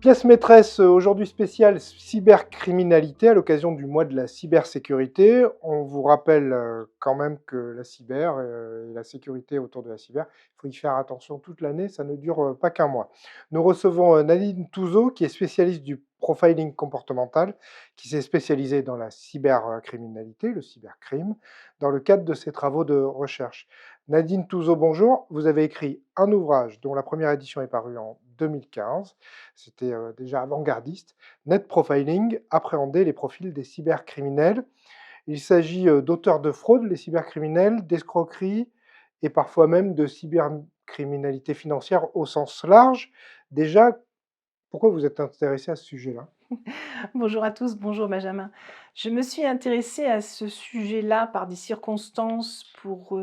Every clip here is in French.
Pièce maîtresse aujourd'hui spéciale cybercriminalité à l'occasion du mois de la cybersécurité. On vous rappelle quand même que la cyber et la sécurité autour de la cyber, il faut y faire attention toute l'année, ça ne dure pas qu'un mois. Nous recevons Nadine Touzeau qui est spécialiste du profiling comportemental, qui s'est spécialisée dans la cybercriminalité, le cybercrime, dans le cadre de ses travaux de recherche. Nadine Touzeau, bonjour. Vous avez écrit un ouvrage dont la première édition est parue en 2015. C'était déjà avant-gardiste. Net Profiling, appréhender les profils des cybercriminels. Il s'agit d'auteurs de fraude, les cybercriminels, d'escroquerie et parfois même de cybercriminalité financière au sens large. Déjà, pourquoi vous êtes intéressé à ce sujet-là? Bonjour à tous, bonjour Benjamin. Je me suis intéressée à ce sujet-là par des circonstances pour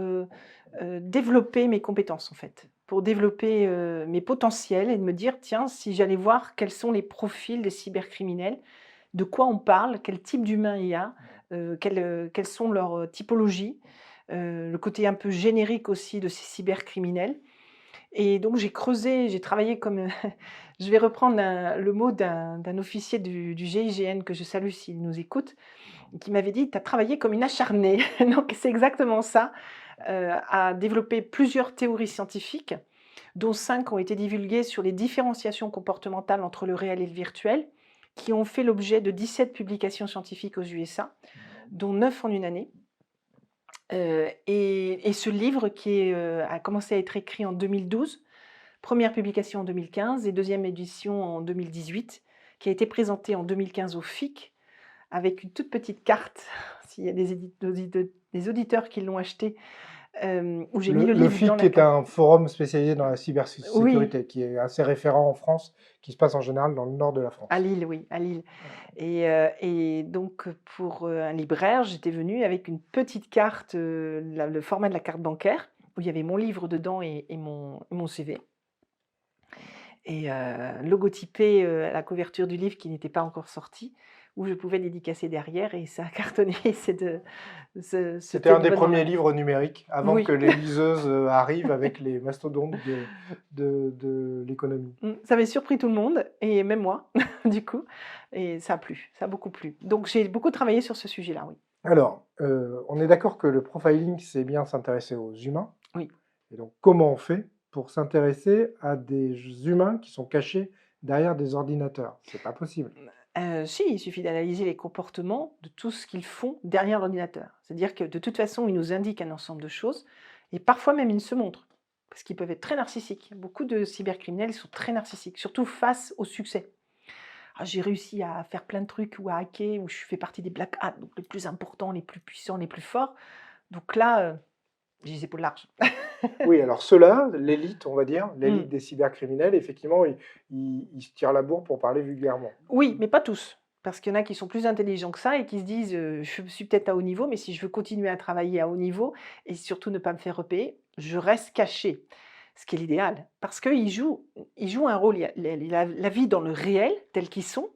développer mes compétences en fait, pour développer mes potentiels et de me dire, tiens, si j'allais voir quels sont les profils des cybercriminels, de quoi on parle, quel type d'humain il y a, quelles sont leurs typologies, le côté un peu générique aussi de ces cybercriminels. Et donc j'ai creusé, j'ai travaillé comme, je vais reprendre le mot d'un officier du GIGN que je salue s'il nous écoute, qui m'avait dit: «Tu as travaillé comme une acharnée». Donc c'est exactement ça, à développer plusieurs théories scientifiques, dont 5 ont été divulguées sur les différenciations comportementales entre le réel et le virtuel, qui ont fait l'objet de 17 publications scientifiques aux USA, dont 9 en une année. Et ce livre a commencé à être écrit en 2012, première publication en 2015 et deuxième édition en 2018, qui a été présentée en 2015 au FIC avec une toute petite carte, s'il y a des auditeurs qui l'ont acheté, où j'ai mis le Le livre dans FIC la est carte. un forum spécialisé dans la Oui, cybersécurité, qui est assez référent en France, qui se passe en général dans le nord de la à France. Lille, oui, à Lille. Et donc pour, un libraire, j'étais venue avec une petite carte, le format de la carte bancaire, où il y avait mon livre dedans et mon CV. Et logotypé, à la couverture du livre qui n'était pas encore sorti, où je pouvais dédicacer derrière et ça a cartonné. C'était C'était un une des bonne premiers annonce. livres numériques, avant que Oui, les liseuses arrivent avec les mastodontes de l'économie. ça avait surpris tout le monde et même moi, du coup, et ça a plu, ça a beaucoup plu. Donc j'ai beaucoup travaillé sur ce sujet-là, oui. Alors, on est d'accord que le profiling, c'est bien s'intéresser aux humains. Oui. Et donc, comment on fait pour s'intéresser à des humains qui sont cachés derrière des ordinateurs? C'est pas possible. Si, il suffit d'analyser les comportements de tout ce qu'ils font derrière l'ordinateur. C'est-à-dire que de toute façon, ils nous indiquent un ensemble de choses et parfois même ils se montrent, parce qu'ils peuvent être très narcissiques. Beaucoup de cybercriminels sont très narcissiques, surtout face au succès. Ah, j'ai réussi à faire plein de trucs ou à hacker, ou je fais partie des black hats, donc les plus importants, les plus puissants, les plus forts. Donc là, j'ai les épaules larges. Oui, alors ceux-là, l'élite, on va dire, Mmh. l'élite des cybercriminels, effectivement, ils se tirent la bourre pour parler vulgairement. Oui, mais pas tous. Parce qu'il y en a qui sont plus intelligents que ça et qui se disent, «Je suis peut-être à haut niveau, mais si je veux continuer à travailler à haut niveau et surtout ne pas me faire repérer, je reste caché». Ce qui est l'idéal. Parce qu'ils jouent un rôle. Il y a la vie dans le réel, tels qu'ils sont,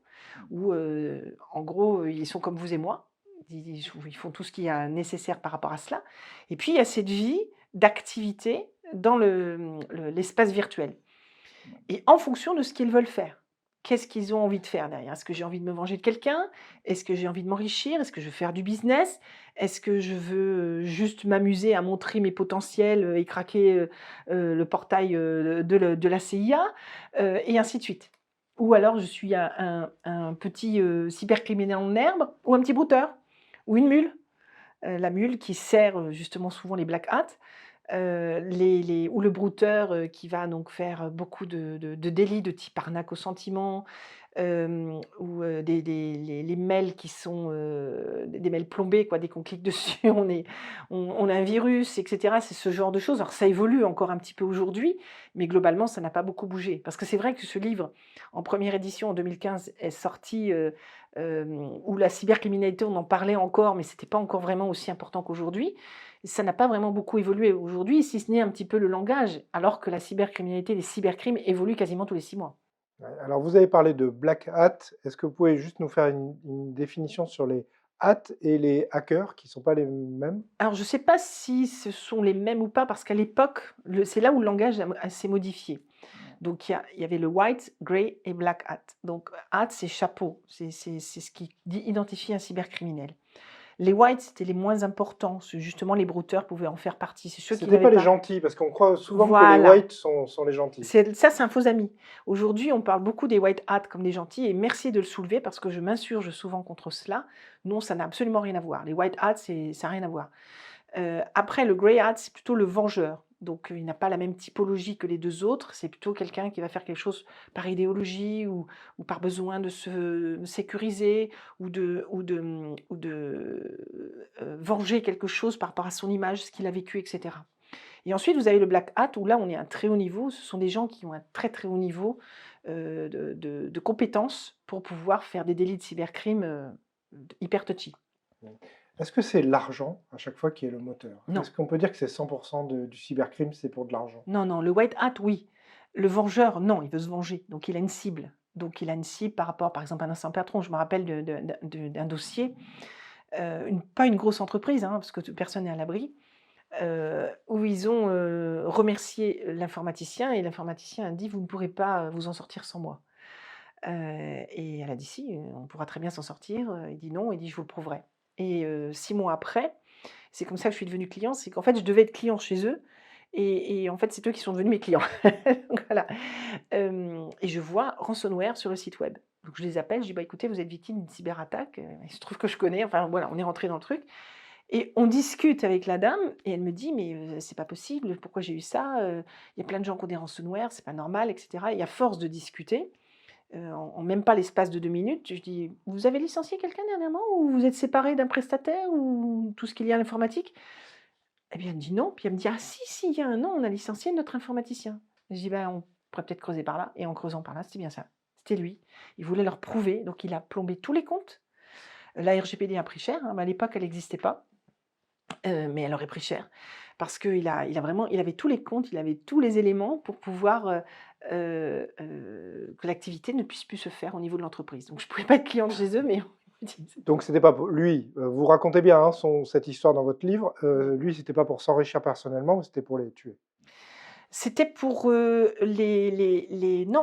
où, en gros, ils sont comme vous et moi. Ils font tout ce qu'il y a nécessaire par rapport à cela. Et puis il y a cette vie d'activité dans l'espace virtuel. Et en fonction de ce qu'ils veulent faire. Qu'est-ce qu'ils ont envie de faire derrière? Est-ce que j'ai envie de me venger de quelqu'un? Est-ce que j'ai envie de m'enrichir? Est-ce que je veux faire du business? Est-ce que je veux, juste m'amuser à montrer mes potentiels, et craquer, le portail, de la CIA? Et ainsi de suite. Ou alors je suis un petit, cybercriminel en herbe ou un petit brouteur ou une mule. La mule qui sert, justement souvent les black hats. Les ou le brouteur, qui va donc faire beaucoup de délits de type arnaque au sentiment, ou les mails qui sont, des mails plombés quoi. Dès qu'on clique dessus, on a un virus et cetera. C'est ce genre de choses. Alors ça évolue encore un petit peu aujourd'hui, mais globalement ça n'a pas beaucoup bougé. Parce que c'est vrai que ce livre, en première édition en 2015, est sorti, où la cybercriminalité, on en parlait encore, mais c'était pas encore vraiment aussi important qu'aujourd'hui. Ça n'a pas vraiment beaucoup évolué aujourd'hui, si ce n'est un petit peu le langage, alors que la cybercriminalité, les cybercrimes évoluent quasiment tous les 6 mois. Ouais, alors, vous avez parlé de black hat. Est-ce que vous pouvez juste nous faire une définition sur les hats et les hackers, qui ne sont pas les mêmes? Alors je ne sais pas si ce sont les mêmes ou pas, parce qu'à l'époque, c'est là où le langage s'est modifié. Donc il y avait le white, grey et black hat. Donc hat, c'est chapeau, c'est ce qui identifie un cybercriminel. Les whites, c'était les moins importants, justement les brouteurs pouvaient en faire partie, c'est ceux qui C'était n'avaient pas les pas. gentils, parce qu'on croit souvent que les Voilà, whites sont les gentils. ça c'est un faux ami. Aujourd'hui, on parle beaucoup des white hats comme des gentils, et merci de le soulever parce que je m'insurge souvent contre cela. Non, ça n'a absolument rien à voir. Les white hats, ça n'a rien à voir. Après, le grey hat, c'est plutôt le vengeur. Donc, il n'a pas la même typologie que les deux autres. C'est plutôt quelqu'un qui va faire quelque chose par idéologie ou par besoin de se sécuriser ou de venger quelque chose par rapport à son image, ce qu'il a vécu, etc. Et ensuite, vous avez le black hat, où là, on est à un très haut niveau. Ce sont des gens qui ont un très très haut niveau de compétences pour pouvoir faire des délits de cybercrime hyper touchy. Est-ce que c'est l'argent, à chaque fois, qui est le moteur? Non. Est-ce qu'on peut dire que c'est 100% du cybercrime, c'est pour de l'argent? Non, non, le white hat, oui. Le vengeur, non, il veut se venger. Donc, il a une cible. Donc, il a une cible par rapport, par exemple, à un ancien patron. Je me rappelle d'un dossier, pas une grosse entreprise, hein, parce que personne n'est à l'abri, où ils ont remercié l'informaticien et l'informaticien a dit: «Vous ne pourrez pas vous en sortir sans moi». Et elle a dit: «Si, on pourra très bien s'en sortir». Il dit: «Non», il dit: «Je vous le prouverai». Et 6 mois après, c'est comme ça que je suis devenue client, c'est qu'en fait, je devais être client chez eux et en fait, c'est eux qui sont devenus mes clients. Donc voilà. Et je vois ransomware sur le site web. Donc je les appelle, je dis: «Bah, écoutez, vous êtes victime d'une cyberattaque», il se trouve que je connais, enfin voilà, on est rentré dans le truc et on discute avec la dame et elle me dit: «Mais c'est pas possible, pourquoi j'ai eu ça? Il y a plein de gens qui ont des ransomware, c'est pas normal» et cetera et à force de discuter, en même pas l'espace de 2 minutes, je dis: «Vous avez licencié quelqu'un dernièrement ou vous êtes séparés d'un prestataire ou tout ce qu'il y a à l'informatique?» Eh bien, elle me dit: «Non», puis elle me dit: «Ah si, si, il y a 1 an, on a licencié notre informaticien». Je dis: «Ben, on pourrait peut-être creuser par là» et en creusant par là, c'était bien ça. C'était lui. Il voulait leur prouver, donc il a plombé tous les comptes. La RGPD a pris cher, hein, mais à l'époque, elle n'existait pas, mais elle aurait pris cher parce il avait tous les comptes, il avait tous les éléments pour pouvoir, que l'activité ne puisse plus se faire au niveau de l'entreprise. Donc je ne pouvais pas être cliente chez eux, mais Donc c'était pas pour lui, vous racontez bien, hein, cette histoire dans votre livre, lui, c'était pas pour s'enrichir personnellement, mais c'était pour les tuer. c'était pour, non,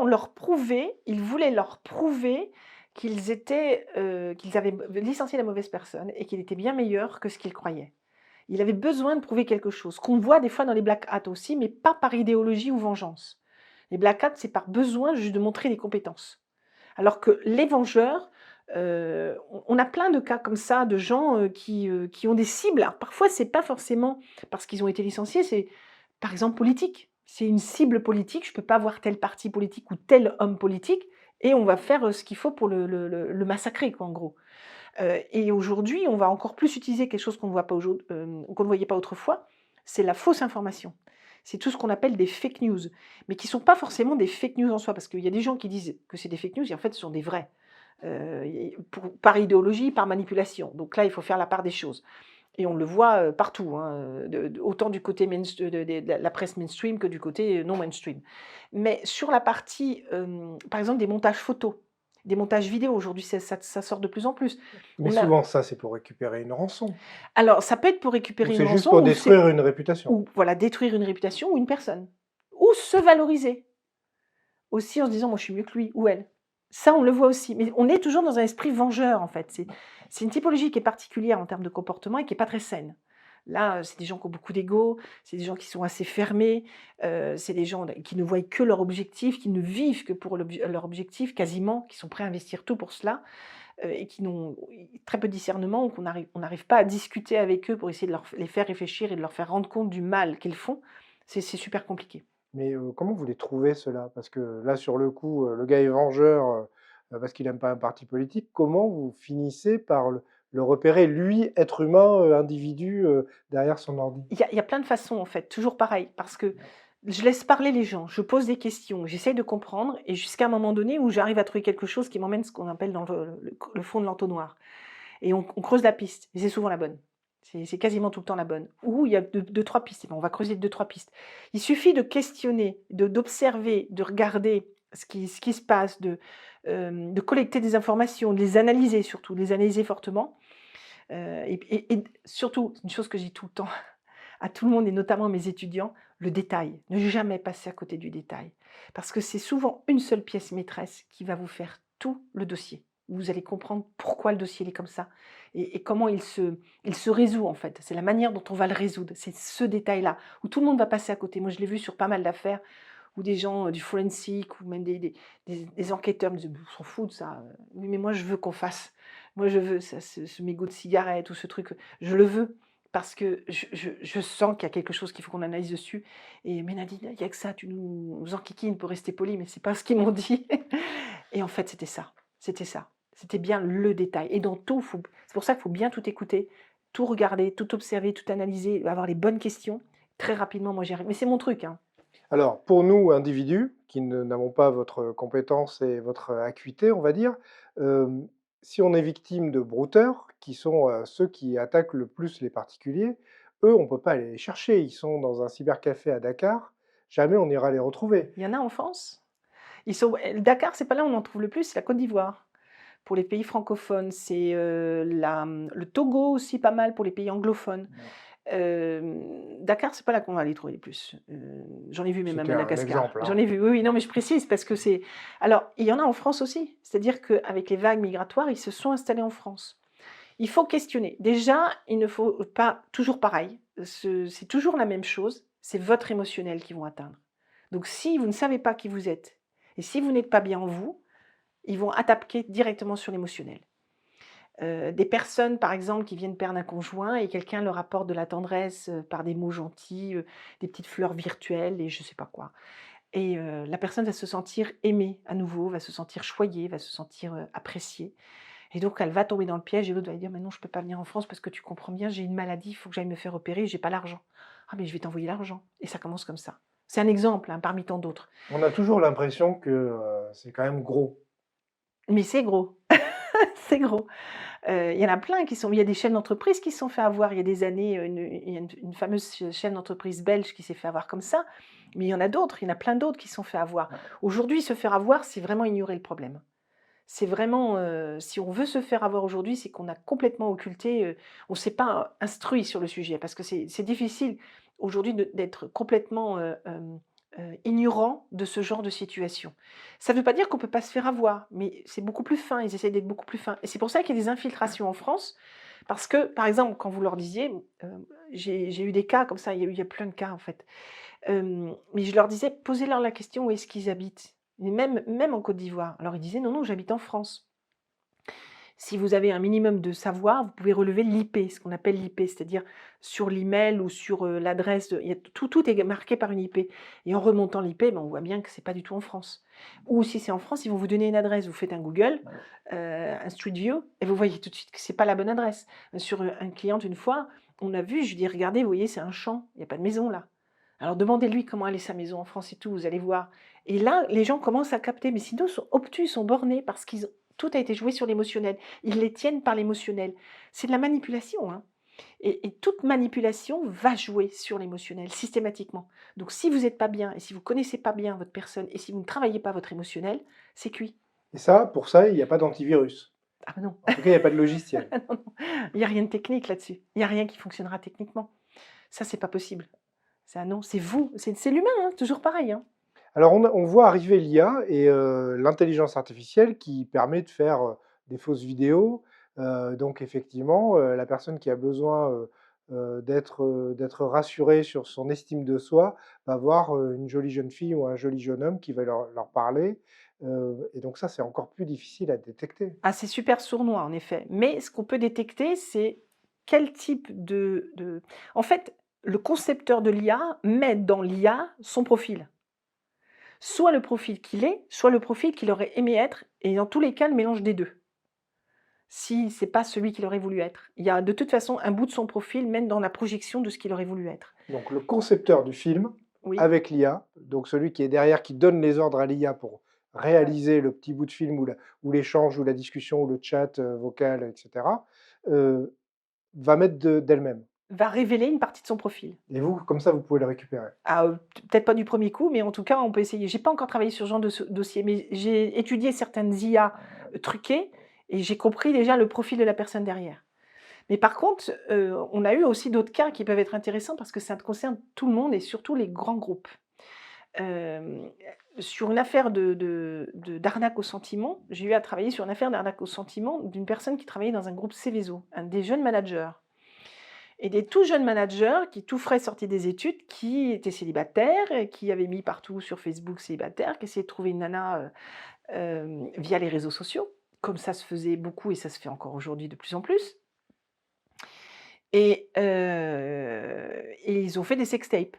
leur prouver, ils voulaient leur prouver qu'ils avaient licencié la mauvaise personne et qu'il était bien meilleur que ce qu'ils croyaient. Il avait besoin de prouver quelque chose, qu'on voit des fois dans les black hats aussi, mais pas par idéologie ou vengeance. Les black hats, c'est par besoin juste de montrer des compétences. Alors que les vengeurs, on a plein de cas comme ça, de gens, qui ont des cibles. Alors parfois, c'est pas forcément parce qu'ils ont été licenciés, c'est par exemple politique. C'est une cible politique, je ne peux pas voir tel parti politique ou tel homme politique et on va faire, ce qu'il faut pour le massacrer quoi, en gros. Et aujourd'hui, on va encore plus utiliser quelque chose qu'on ne voit pas qu'on ne voyait pas autrefois, c'est la fausse information. C'est tout ce qu'on appelle des fake news, mais qui ne sont pas forcément des fake news en soi, parce qu'il y a des gens qui disent que c'est des fake news et en fait ce sont des vrais, par idéologie, par manipulation. Donc là, il faut faire la part des choses. Et on le voit partout, hein, autant du côté de la presse mainstream que du côté non mainstream. Mais sur la partie, par exemple, des montages photos, des montages vidéo, aujourd'hui, ça sort de plus en plus. Mais On a souvent, ça, c'est pour récupérer une rançon, alors ça peut être pour ou récupérer c'est une juste rançon pour ou détruire une réputation. voilà, détruire une réputation ou une personne. Ou se valoriser. Aussi en se disant: «Moi, je suis mieux que lui ou elle». Ça, on le voit aussi, mais on est toujours dans un esprit vengeur, en fait. C'est une typologie qui est particulière en termes de comportement et qui est pas très saine. Là, c'est des gens qui ont beaucoup d'ego, c'est des gens qui sont assez fermés, c'est des gens qui ne voient que leur objectif, qui ne vivent que pour leur objectif quasiment, qui sont prêts à investir tout pour cela, et qui n'ont très peu de discernement ou on n'arrive pas à discuter avec eux pour essayer de les faire réfléchir et de leur faire rendre compte du mal qu'ils font. C'est super compliqué. Mais comment vous les trouvez ceux-là? Parce que là, sur le coup, le gars est vengeur, parce qu'il aime pas un parti politique. Comment vous finissez par le repérer, lui, être humain, individu, derrière son ordi? Il y a plein de façons en fait, toujours pareil, parce que je laisse parler les gens, je pose des questions, j'essaye de comprendre et jusqu'à un moment donné où j'arrive à trouver quelque chose qui m'emmène ce qu'on appelle dans le fond de l'entonnoir et on creuse la piste et c'est souvent la bonne. C'est quasiment tout le temps la bonne. Ou il y a 2-3 pistes, et ben on va creuser 2-3 pistes. Il suffit de questionner, d'observer, de regarder ce qui se passe, de collecter des informations, de les analyser surtout, de les analyser fortement, et surtout, une chose que je dis tout le temps à tout le monde et notamment à mes étudiants, le détail. Ne jamais passer à côté du détail. Parce que c'est souvent une seule pièce maîtresse qui va vous faire tout le dossier. Vous allez comprendre pourquoi le dossier il est comme ça et comment il se résout en fait. C'est la manière dont on va le résoudre. C'est ce détail-là où tout le monde va passer à côté. Moi, je l'ai vu sur pas mal d'affaires où des gens du forensic ou même des enquêteurs me disaient: «On s'en fout de ça, oui, mais moi je veux qu'on fasse. Moi je veux ça, ce mégot de cigarette ou ce truc, je le veux parce que je sens qu'il y a quelque chose qu'il faut qu'on analyse dessus et mais Nadine, il y a que ça, tu nous enquiquines pour rester poli, mais c'est pas ce qu'ils m'ont dit» et en fait, c'était ça, c'était ça. C'était bien le détail et dans tout, faut c'est pour ça qu'il faut bien tout écouter, tout regarder, tout observer, tout analyser, avoir les bonnes questions. Très rapidement, moi j'y arrive mais c'est mon truc, hein. Alors, pour nous, individus, qui n'avons pas votre compétence et votre acuité, on va dire, si on est victime de brouteurs, qui sont ceux qui attaquent le plus les particuliers, eux, on ne peut pas aller les chercher. Ils sont dans un cybercafé à Dakar. Jamais on ira les retrouver. Il y en a en France? Ils sont Dakar, c'est pas là où on en trouve le plus, c'est la Côte d'Ivoire. Pour les pays francophones, c'est, le Togo aussi pas mal pour les pays anglophones. Dakar, c'est pas là qu'on va les trouver les plus. J'en ai vu même à C'était un Madagascar. exemple, J'en hein. ai vu, oui, oui, non, mais je précise parce que c'est alors il y en a en France aussi. C'est-à-dire qu'avec les vagues migratoires, ils se sont installés en France. Il faut questionner. Déjà, il ne faut pas toujours pareil, c'est toujours la même chose, c'est votre émotionnel qu'ils vont atteindre. Donc si vous ne savez pas qui vous êtes et si vous n'êtes pas bien en vous, ils vont attaquer directement sur l'émotionnel. Des personnes, par exemple, qui viennent perdre un conjoint et quelqu'un leur apporte de la tendresse, par des mots gentils, des petites fleurs virtuelles et je sais pas quoi et la personne va se sentir aimée à nouveau, va se sentir choyée, va se sentir, appréciée et donc elle va tomber dans le piège et l'autre va lui dire: «Mais non, je peux pas venir en France parce que tu comprends bien, j'ai une maladie, il faut que j'aille me faire opérer, j'ai pas l'argent». «Ah mais je vais t'envoyer l'argent» et ça commence comme ça. C'est un exemple, hein, parmi tant d'autres. On a toujours l'impression que c'est quand même gros. Mais c'est gros, c'est gros. Il y en a plein qui sont il y a des chefs d'entreprise qui se sont fait avoir il y a des années, il y a une fameuse chef d'entreprise belge qui s'est fait avoir comme ça, mais il y en a d'autres, il y en a plein d'autres qui se sont fait avoir. Aujourd'hui, se faire avoir, c'est vraiment ignorer le problème. C'est vraiment, si on veut se faire avoir aujourd'hui, c'est qu'on a complètement occulté, on ne s'est pas instruit sur le sujet parce que c'est difficile aujourd'hui d'être complètement, ignorant de ce genre de situation. Ça ne veut pas dire qu'on ne peut pas se faire avoir, mais c'est beaucoup plus fin, ils essayent d'être beaucoup plus fins et c'est pour ça qu'il y a des infiltrations en France parce que, par exemple, quand vous leur disiez, j'ai eu des cas comme ça, il y a plein de cas en fait, mais je leur disais: «Posez-leur la question où est-ce qu'ils habitent?» et même en Côte d'Ivoire. Alors ils disaient: «Non, non, j'habite en France». Si vous avez un minimum de savoir, vous pouvez relever l'IP, ce qu'on appelle l'IP, c'est-à-dire sur l'email ou sur, l'adresse de il y a tout est marqué par une IP et en remontant l'IP, ben, on voit bien que c'est pas du tout en France. Ou si c'est en France, ils vont vous donner une adresse, vous faites un Google, un Street View et vous voyez tout de suite que c'est pas la bonne adresse. Sur, une cliente une fois, on a vu, je lui dis: «Regardez, vous voyez, c'est un champ, il y a pas de maison là. Alors demandez-lui comment elle est sa maison en France et tout, vous allez voir». Et là, les gens commencent à capter, mais sinon ils sont obtus, ils sont bornés parce qu'ils ont tout a été joué sur l'émotionnel. Ils les tiennent par l'émotionnel. C'est de la manipulation, hein. Et toute manipulation va jouer sur l'émotionnel systématiquement. Donc si vous n'êtes pas bien et si vous ne connaissez pas bien votre personne et si vous ne travaillez pas votre émotionnel, c'est cuit. Et ça, pour ça, il n'y a pas d'antivirus. Ah bah non, En tout cas, il n'y a pas de logiciel. non, non, il n'y a rien de technique là-dessus. Il n'y a rien qui fonctionnera techniquement. Ça, c'est pas possible. C'est un non, c'est vous, c'est l'humain, hein, toujours pareil, hein. Alors, on voit arriver l'IA et l'intelligence artificielle qui permet de faire des fausses vidéos. Donc, effectivement, la personne qui a besoin d'être rassurée sur son estime de soi va voir une jolie jeune fille ou un joli jeune homme qui va leur parler. Et donc, ça, c'est encore plus difficile à détecter. Ah, c'est super sournois en effet, mais ce qu'on peut détecter, c'est quel type en fait, le concepteur de l'IA met dans l'IA son profil. Soit le profil qu'il est, soit le profil qu'il aurait aimé être et dans tous les cas, le mélange des 2. Si c'est pas celui qu'il aurait voulu être. Il y a de toute façon un bout de son profil, même dans la projection de ce qu'il aurait voulu être. Donc, le concepteur du film Oui, avec l'IA, donc celui qui est derrière, qui donne les ordres à l'IA pour réaliser le petit bout de film ou l'échange ou la discussion ou le chat vocal, etc., va mettre d'elle-même. va révéler une partie de son profil. Et vous, comme ça, vous pouvez le récupérer. Ah, peut-être pas du premier coup, mais en tout cas, on peut essayer. J'ai pas encore travaillé sur ce genre de dossier, mais j'ai étudié certaines IA truquées et j'ai compris déjà le profil de la personne derrière. Mais par contre, on a eu aussi d'autres cas qui peuvent être intéressants parce que ça concerne tout le monde et surtout les grands groupes. Hem, sur une affaire d'arnaque au sentiment, j'ai eu à travailler sur une affaire d'arnaque au sentiment d'une personne qui travaillait dans un groupe Céveso, un des jeunes managers et des tout jeunes managers qui tout frais sortis des études, qui étaient célibataires et qui avaient mis partout sur Facebook célibataire, qui essayaient de trouver une nana, via les réseaux sociaux, comme ça se faisait beaucoup et ça se fait encore aujourd'hui de plus en plus et ils ont fait des sextapes.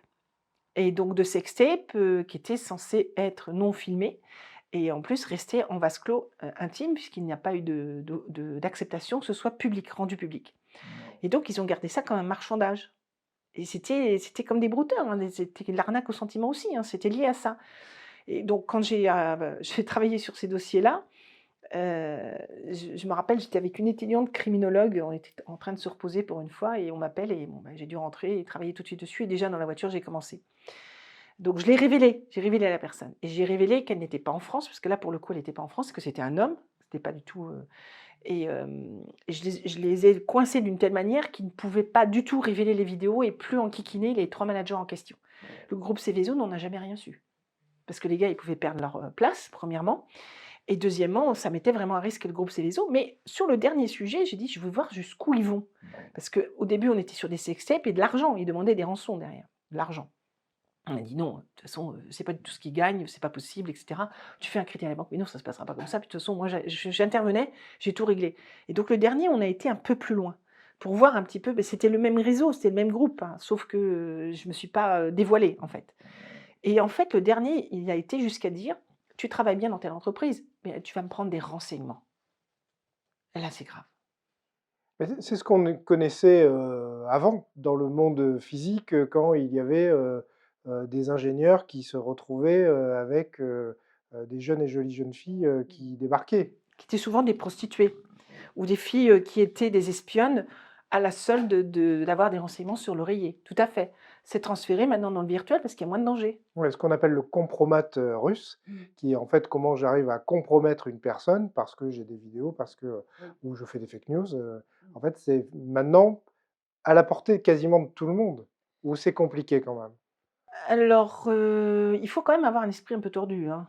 Et donc de sextapes, qui étaient censés être non filmés et en plus rester en vase clos, intime puisqu'il n'y a pas eu d'acceptation que ce soit public, rendu public. Et donc ils ont gardé ça comme un marchandage et c'était comme des brouteurs, hein, c'était de l'arnaque au sentiment aussi, hein, c'était lié à ça. Et donc quand j'ai travaillé sur ces dossiers-là, je me rappelle, j'étais avec une étudiante criminologue, on était en train de se reposer pour une fois et on m'appelle et bon, bah, j'ai dû rentrer et travailler tout de suite dessus et déjà dans la voiture, j'ai commencé. Donc je l'ai révélé, j'ai révélé à la personne et j'ai révélé qu'elle n'était pas en France, parce que là, pour le coup, elle n'était pas en France, que c'était un homme, c'était pas du tout, je les ai coincés d'une telle manière qu'ils ne pouvaient pas du tout révéler les vidéos et plus enquiquiner les 3 managers en question. Le groupe Céveso n'en a jamais rien su, parce que les gars, ils pouvaient perdre leur, place, premièrement et deuxièmement, ça mettait vraiment à risque le groupe Céveso. Mais sur le dernier sujet, j'ai dit: «Je veux voir jusqu'où ils vont». Parce qu'au début, on était sur des sextapes et de l'argent, ils demandaient des rançons derrière, de l'argent. On a dit: «Non, de toute façon, c'est pas du tout ce qu'ils gagnent, c'est pas possible et cetera. Tu fais un crédit à la banque, mais non, ça se passera pas comme ça. Puis de toute façon, moi, j'intervenais, j'ai tout réglé» et donc le dernier, on a été un peu plus loin pour voir un petit peu, c'était le même réseau, c'était le même groupe, hein, sauf que, je me suis pas, dévoilée, en fait et en fait, le dernier, il a été jusqu'à dire: «Tu travailles bien dans telle entreprise, mais tu vas me prendre des renseignements» et là, c'est grave. Mais c'est ce qu'on connaissait, avant, dans le monde physique, quand il y avait, des ingénieurs qui se retrouvaient, avec, des jeunes et jolies jeunes filles, qui débarquaient. Qui étaient souvent des prostituées ou des filles, qui étaient des espionnes à la solde d'avoir des renseignements sur l'oreiller. Tout à fait. C'est transféré maintenant dans le virtuel parce qu'il y a moins de danger. Ouais, ce qu'on appelle le compromat, russe, qui est en fait comment j'arrive à compromettre une personne parce que j'ai des vidéos, parce que, ou je fais des fake news, en fait, c'est maintenant à la portée quasiment de tout le monde, ou c'est compliqué quand même? Alors, il faut quand même avoir un esprit un peu tordu, hein.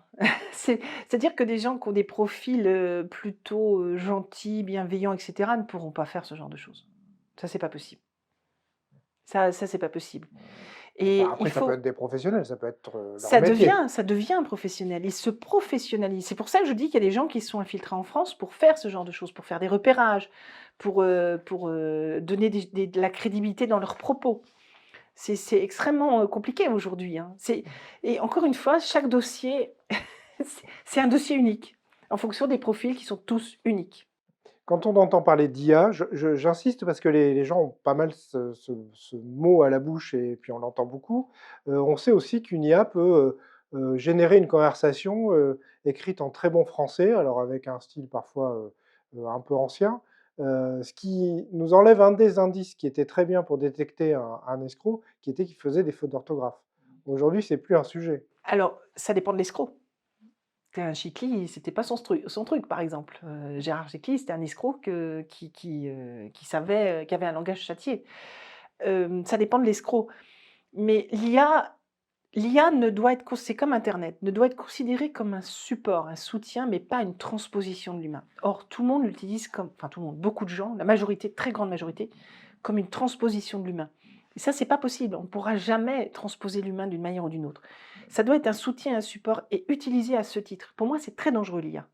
C'est-à-dire que des gens qui ont des profils, plutôt, gentils, bienveillants et cetera ne pourront pas faire ce genre de choses. Ça, c'est pas possible. Ça, c'est pas possible Bah, et il après ça peut être faut des professionnels, ça peut être, leur métier. Ça devient professionnel. Ils se professionnalisent. C'est pour ça que je dis qu'il y a des gens qui se sont infiltrés en France pour faire ce genre de choses, pour faire des repérages, pour, donner de la crédibilité dans leurs propos. C'est extrêmement, compliqué aujourd'hui, hein. Et encore une fois, chaque dossier, c'est un dossier unique, en fonction des profils qui sont tous uniques. Quand on entend parler d'IA, j'insiste parce que les gens ont pas mal ce mot à la bouche et puis on l'entend beaucoup. On sait aussi qu'une IA peut, générer une conversation, écrite en très bon français, alors avec un style parfois, un peu ancien, ce qui nous enlève un des indices qui était très bien pour détecter un escroc, qui était qu'il faisait des fautes d'orthographe. Aujourd'hui, c'est plus un sujet. Alors, ça dépend de l'escroc. Un Chicli, c'était pas son truc, par exemple. Gérard Chicli, c'était un escroc qui savait, qui avait un langage châtié. Ça dépend de l'escroc. Mais l'IA ne doit être c'est comme internet, ne doit être considéré comme un support, un soutien, mais pas une transposition de l'humain. Or, tout le monde l'utilise comme enfin tout le monde, beaucoup de gens, la majorité, très grande majorité, comme une transposition de l'humain. Et ça, c'est pas possible. On ne pourra jamais transposer l'humain d'une manière ou d'une autre. Ça doit être un soutien, un support et utilisé à ce titre. Pour moi, c'est très dangereux l'IA.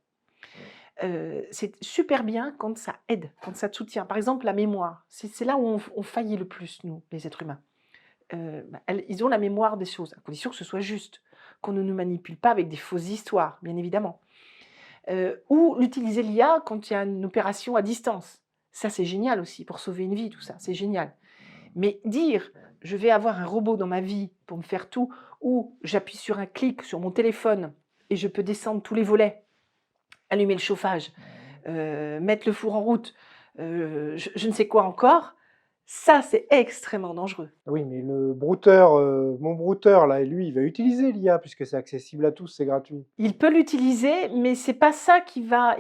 C'est super bien quand ça aide, quand ça te soutient. Par exemple, la mémoire, c'est là où on faillit le plus, nous, les êtres humains. Ils ont la mémoire des choses, à condition que ce soit juste, qu'on ne nous manipule pas avec des fausses histoires, bien évidemment. Ou l'utiliser l'IA quand il y a une opération à distance. Ça, c'est génial aussi, pour sauver une vie, tout ça, c'est génial. Mais dire: «Je vais avoir un robot dans ma vie pour me faire tout» ou «J'appuie sur un clic sur mon téléphone et je peux descendre tous les volets, allumer le chauffage, mettre le four en route», je ne sais quoi encore, ça, c'est extrêmement dangereux. Oui, mais le brouteur, mon brouteur là, lui, il va utiliser l'IA puisque c'est accessible à tous, c'est gratuit. Il peut l'utiliser, mais c'est pas ça qui va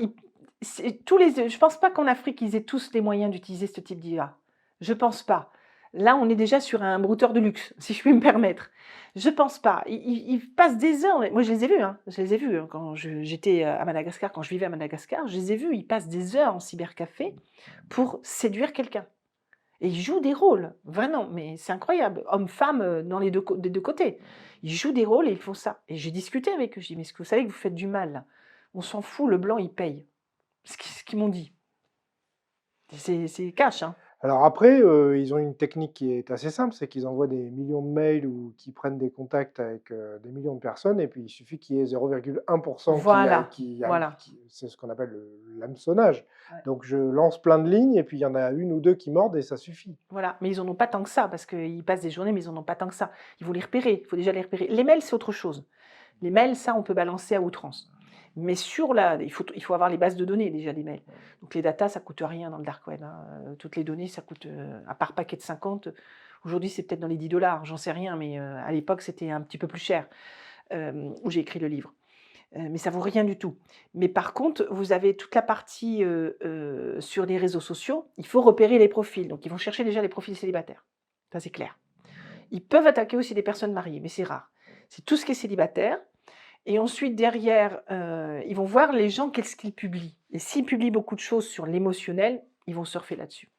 Je pense pas qu'en Afrique, ils aient tous les moyens d'utiliser ce type d'IA. Je pense pas. Là, on est déjà sur un brouteur de luxe, si je puis me permettre. Je pense pas. Ils passent des heures. Moi, je les ai vus, hein. Je les ai vus hein, quand j'étais à Madagascar, quand je vivais à Madagascar. Je les ai vus. Ils passent des heures en cybercafé pour séduire quelqu'un. Et ils jouent des rôles, vraiment, mais c'est incroyable. Hommes-femmes des deux côtés. Ils jouent des rôles et ils font ça. Et j'ai discuté avec eux. Je dis, mais est-ce que vous savez que vous faites du mal là? On s'en fout, le blanc, il paye. Ce qu'ils m'ont dit. C'est cash, hein. Alors après, ils ont une technique qui est assez simple, c'est qu'ils envoient des millions de mails ou qu'ils prennent des contacts avec des millions de personnes, et puis il suffit qu'il y ait 0,1% Voilà, voilà. c'est ce qu'on appelle l'hameçonnage. Ouais. Donc je lance plein de lignes, et puis il y en a une ou deux qui mordent, et ça suffit. Voilà, mais ils en ont pas tant que ça, parce qu'ils passent des journées, mais ils en ont pas tant que ça. Il faut les repérer, il faut déjà les repérer. Les mails, c'est autre chose. Les mails, ça, on peut balancer à outrance. Mais il faut avoir les bases de données déjà des mails. Donc les datas, ça coûte rien dans le dark web, hein. Toutes les données, ça coûte, à part paquet de 50, aujourd'hui c'est peut-être dans les $10, j'en sais rien, mais à l'époque c'était un petit peu plus cher, où j'ai écrit le livre. Mais ça vaut rien du tout. Mais par contre, vous avez toute la partie sur les réseaux sociaux, il faut repérer les profils. Donc ils vont chercher déjà les profils célibataires, ça c'est clair. Ils peuvent attaquer aussi des personnes mariées, mais c'est rare. C'est tout ce qui est célibataire. Et ensuite, derrière, ils vont voir les gens, qu'est-ce qu'ils publient. Et s'ils publient beaucoup de choses sur l'émotionnel, ils vont surfer là-dessus.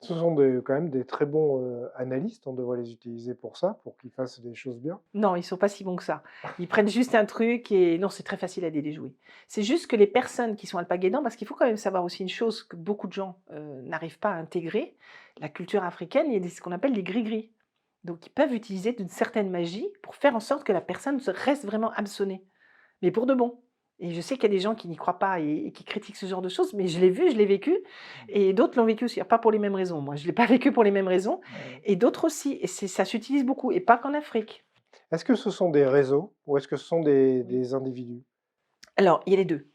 Ce sont quand même des très bons analystes, on devrait les utiliser pour ça, pour qu'ils fassent des choses bien. Non, ils ne sont pas si bons que ça. Ils prennent juste un truc et non, c'est très facile à déjouer. C'est juste que les personnes qui sont alpaguédans, parce qu'il faut quand même savoir aussi une chose que beaucoup de gens n'arrivent pas à intégrer, la culture africaine, il y a ce qu'on appelle les gris-gris. Donc, ils peuvent utiliser d'une certaine magie pour faire en sorte que la personne reste vraiment hameçonnée, mais pour de bon. Et je sais qu'il y a des gens qui n'y croient pas et qui critiquent ce genre de choses, mais je l'ai vu, je l'ai vécu, et d'autres l'ont vécu aussi. Pas pour les mêmes raisons. Moi, je ne l'ai pas vécu pour les mêmes raisons, et d'autres aussi. Et ça s'utilise beaucoup, et pas qu'en Afrique. Est-ce que ce sont des réseaux ou est-ce que ce sont des individus? Alors, il y a les deux.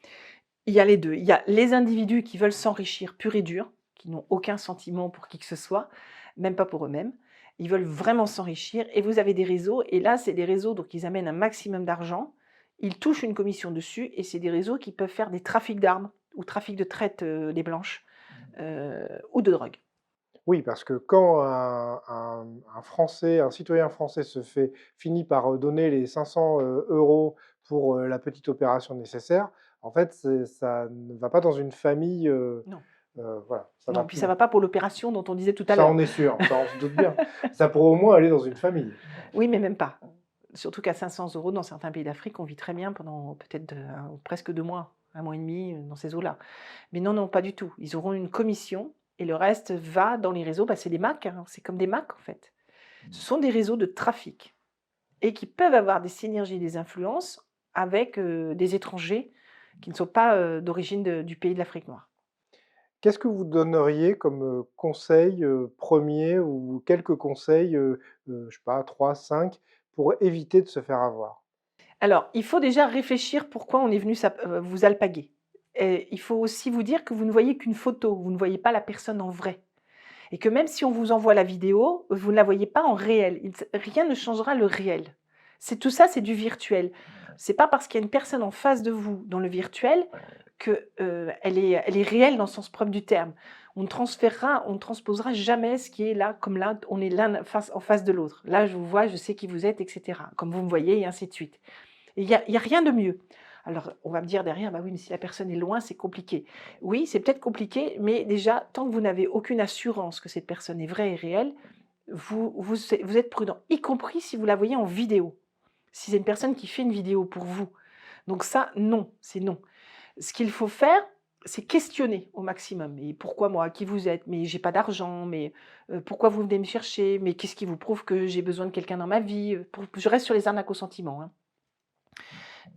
Il y a les deux. Il y a les individus qui veulent s'enrichir pur et dur, qui n'ont aucun sentiment pour qui que ce soit, même pas pour eux-mêmes. Ils veulent vraiment s'enrichir. Et vous avez des réseaux, et là, c'est des réseaux, donc ils amènent un maximum d'argent. Ils touchent une commission dessus, et c'est des réseaux qui peuvent faire des trafics d'armes ou trafic de traite des blanches ou de drogue. Oui, parce que quand un Français, un citoyen français finit par donner les 500 euros pour la petite opération nécessaire, en fait, ça ne va pas dans une famille. Non, Voilà, ça va non, puis plus ça loin. va pas pour l'opération dont on disait tout à Ça, l'heure. on est sûr, ça, on se doute bien. Ça pourrait au moins aller dans une famille. Oui, mais même pas. Surtout qu'à 500 euros, dans certains pays d'Afrique, on vit très bien pendant peut-être presque 2 mois, 1 mois et demi, dans ces eaux-là. Mais non, non, pas du tout. Ils auront une commission et le reste va dans les réseaux. Bah, c'est des Macs, hein, c'est comme des Macs en fait. Ce sont des réseaux de trafic et qui peuvent avoir des synergies, des influences avec des étrangers qui ne sont pas d'origine du pays de l'Afrique noire. Qu'est-ce que vous donneriez comme conseil premier, ou quelques conseils, je sais pas, 3, 5, pour éviter de se faire avoir? Alors, il faut déjà réfléchir pourquoi on est venu vous alpaguer. Et il faut aussi vous dire que vous ne voyez qu'une photo, vous ne voyez pas la personne en vrai. Et que même si on vous envoie la vidéo, vous ne la voyez pas en réel. Rien ne changera le réel. Tout ça, c'est du virtuel. C'est pas parce qu'il y a une personne en face de vous dans le virtuel que elle est réelle dans le sens propre du terme. On ne transposera jamais ce qui est là, comme là, on est l'un en face de l'autre. Là, je vous vois, je sais qui vous êtes, etc. Comme vous me voyez, et ainsi de suite. Il y a rien de mieux. Alors, on va me dire derrière, bah oui, mais si la personne est loin, c'est compliqué. Oui, c'est peut-être compliqué, mais déjà, tant que vous n'avez aucune assurance que cette personne est vraie et réelle, vous êtes prudent, y compris si vous la voyez en vidéo. Si c'est une personne qui fait une vidéo pour vous. Donc ça, non, c'est non. Ce qu'il faut faire, c'est questionner au maximum. Mais pourquoi moi? Qui vous êtes? Mais j'ai pas d'argent. Mais pourquoi vous venez me chercher? Mais qu'est-ce qui vous prouve que j'ai besoin de quelqu'un dans ma vie? Je reste sur les arnaques au sentiment, hein.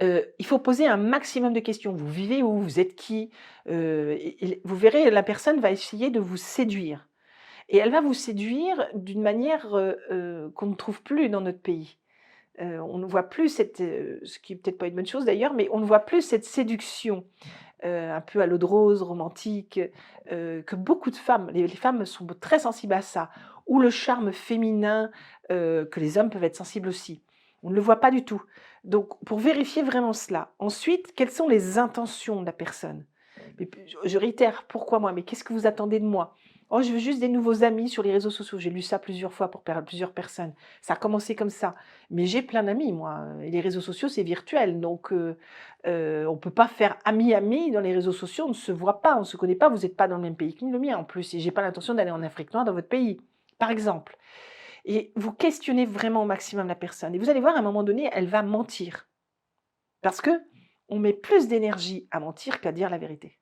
Il faut poser un maximum de questions. Vous vivez où? Vous êtes qui? Et vous verrez, la personne va essayer de vous séduire. Et elle va vous séduire d'une manière qu'on ne trouve plus dans notre pays. On ne voit plus ce qui est peut-être pas une bonne chose d'ailleurs, mais on ne voit plus cette séduction un peu à l'eau de rose, romantique, que beaucoup de femmes, les femmes sont très sensibles à ça, ou le charme féminin, que les hommes peuvent être sensibles aussi. On ne le voit pas du tout. Donc, pour vérifier vraiment cela. Ensuite, quelles sont les intentions de la personne? Mais je réitère, pourquoi moi? Mais qu'est-ce que vous attendez de moi? Oh, je veux juste des nouveaux amis sur les réseaux sociaux. J'ai lu ça plusieurs fois pour plusieurs personnes. Ça a commencé comme ça. Mais j'ai plein d'amis, moi. Et les réseaux sociaux, c'est virtuel. Donc, on ne peut pas faire ami-ami dans les réseaux sociaux. On ne se voit pas, on ne se connaît pas. Vous n'êtes pas dans le même pays que le mien en plus. Et j'ai pas l'intention d'aller en Afrique noire dans votre pays, par exemple. Et vous questionnez vraiment au maximum la personne. Et vous allez voir, à un moment donné, elle va mentir. Parce que on met plus d'énergie à mentir qu'à dire la vérité.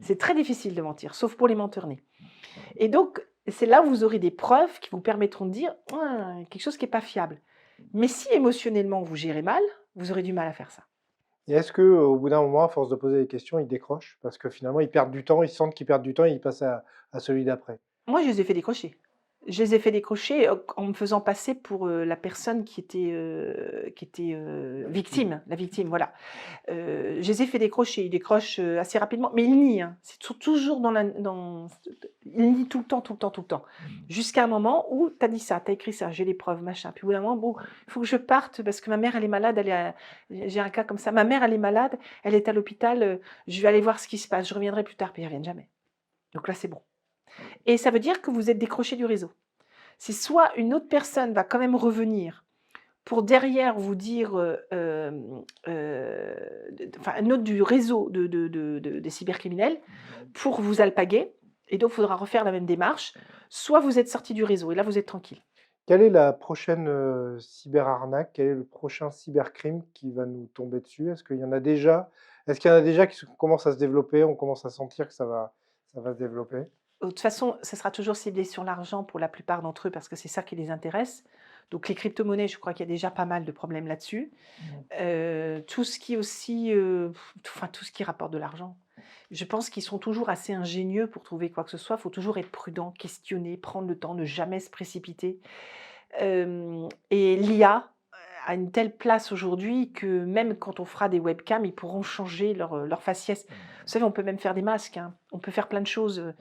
C'est très difficile de mentir, sauf pour les menteurs nés. Et donc, c'est là où vous aurez des preuves qui vous permettront de dire ah, quelque chose qui n'est pas fiable. Mais si émotionnellement vous gérez mal, vous aurez du mal à faire ça. Et est-ce qu'au bout d'un moment, à force de poser des questions, ils décrochent? Parce que finalement, ils perdent du temps, ils sentent qu'ils perdent du temps et ils passent à celui d'après. Moi, je les ai fait décrocher. Je les ai fait décrocher en me faisant passer pour la personne qui était victime, la victime, voilà. Je les ai fait décrocher. Ils décrochent assez rapidement, mais ils nient. Hein. C'est toujours ils nient tout le temps, tout le temps, tout le temps. Jusqu'à un moment où tu as dit ça, tu as écrit ça, j'ai les preuves, machin. Puis au bout d'un moment, bon, il faut que je parte parce que ma mère, elle est malade. J'ai un cas comme ça. Ma mère, elle est malade, elle est à l'hôpital. Je vais aller voir ce qui se passe. Je reviendrai plus tard. Puis ils ne reviennent jamais. Donc là, c'est bon. Et ça veut dire que vous êtes décroché du réseau. C'est soit une autre personne va quand même revenir pour derrière vous dire, enfin un autre du réseau des cybercriminels pour vous alpaguer et donc il faudra refaire la même démarche. Soit vous êtes sorti du réseau et là vous êtes tranquille. Quelle est la prochaine cyberarnaque? Quel est le prochain cybercrime qui va nous tomber dessus? Est-ce qu'il y en a déjà? Est-ce qu'il y en a déjà qui commencent à se développer? On commence à sentir que ça va se développer? De toute façon, ça sera toujours ciblé sur l'argent pour la plupart d'entre eux parce que c'est ça qui les intéresse. Donc les crypto-monnaies, je crois qu'il y a déjà pas mal de problèmes là-dessus. Tout ce qui est aussi, enfin tout ce qui rapporte de l'argent. Je pense qu'ils sont toujours assez ingénieux pour trouver quoi que ce soit. Il faut toujours être prudent, questionner, prendre le temps, ne jamais se précipiter. Et l'IA a une telle place aujourd'hui que même quand on fera des webcams, ils pourront changer leur faciès. Vous savez, on peut même faire des masques, hein. On peut faire plein de choses.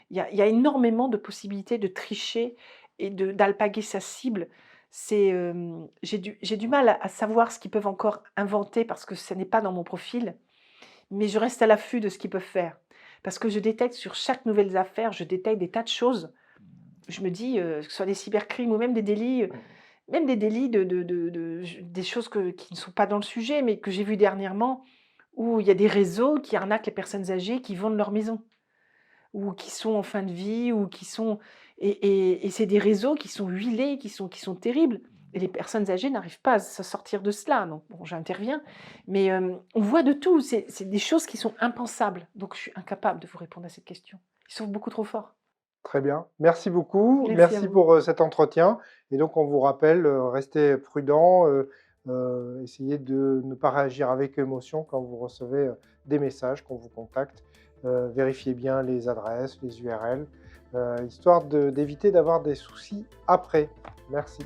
Il y a énormément de possibilités de tricher et d'alpaguer sa cible. J'ai du mal à savoir ce qu'ils peuvent encore inventer parce que ce n'est pas dans mon profil, mais je reste à l'affût de ce qu'ils peuvent faire. Parce que je détecte sur chaque nouvelle affaire, je détecte des tas de choses. Je me dis, que ce soit des cybercrimes ou même des délits, des choses qui ne sont pas dans le sujet, mais que j'ai vu dernièrement, où il y a des réseaux qui arnaquent les personnes âgées qui vendent leur maison ou qui sont en fin de vie, ou qui sont et c'est des réseaux qui sont huilés, qui sont terribles et les personnes âgées n'arrivent pas à se sortir de cela. Donc bon, j'interviens, mais on voit de tout. C'est des choses qui sont impensables. Donc je suis incapable de vous répondre à cette question. Ils sont beaucoup trop forts. Très bien. Merci beaucoup. Merci à Merci vous. pour cet entretien. Et donc, on vous rappelle, restez prudent, essayez de ne pas réagir avec émotion quand vous recevez des messages, qu'on vous contacte. Vérifiez bien les adresses, les URL, histoire d'éviter d'avoir des soucis après. Merci.